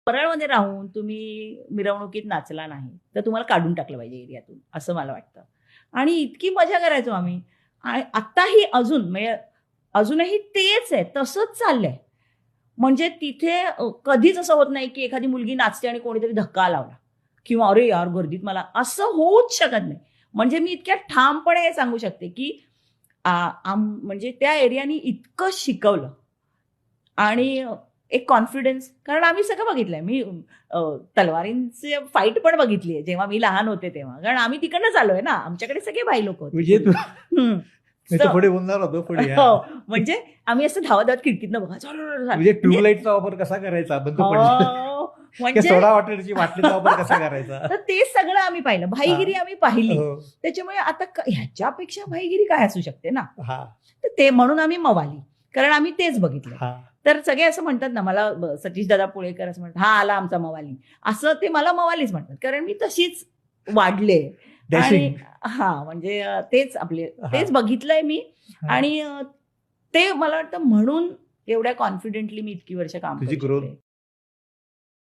परळमध्ये राहून तुम्ही मिरवणुकीत नाचला नाही तर तुम्हाला काढून टाकलं पाहिजे एरियातून, असं मला वाटतं. आणि इतकी मजा करायचो आम्ही. आणि आत्ताही अजून म्हणजे अजूनही तेच आहे, तसंच चाललंय. म्हणजे तिथे कधीच असं होत नाही की एखादी मुलगी नाचते आणि कोणीतरी धक्का लावला किंवा अरे यार गर्दीत मला, असं होऊच शकत नाही. म्हणजे मी इतक्या ठामपणे हे सांगू शकते की म्हणजे त्या एरियानी इतकं शिकवलं आणि एक कॉन्फिडन्स, कारण आम्ही सगळं बघितलंय. मी तलवारींचे फाईट पण बघितली आहे जेव्हा मी लहान होते तेव्हा, कारण आम्ही तिकडनंच आलोय ना, आमच्याकडे सगळे बाई लोक म्हणजे होते. पुढे बोलणार होतो पुढे. हो, म्हणजे आम्ही असं धावत धावत खिडकीतनं बघायचो. म्हणजे ट्यूबलाईटचा वापर कसा करायचा, म्हणजे सोडा वॉटरची बाटलीचा वापर कसा करायचा, तर ते सगळं आम्ही पाहिलं. भाईगिरी आम्ही पाहिली. त्याच्यामुळे आता ह्याच्यापेक्षा भाईगिरी काय असू शकते ना. तर ते म्हणून आम्ही मवाली, कारण आम्ही तेच बघितलं. तर सगळे असं म्हणतात ना, मला सतीश दादा पुळेकर असं म्हणतात, हा आला आमचा मवाली, असं ते मला मवालीच म्हणतात, कारण मी तशीच वाढले. आणि म्हणजे तेच आपले तेच बघितलंय मी. आणि ते मला वाटतं म्हणून एवढ्या कॉन्फिडेंटली मी इतकी वर्ष काम करू शकते.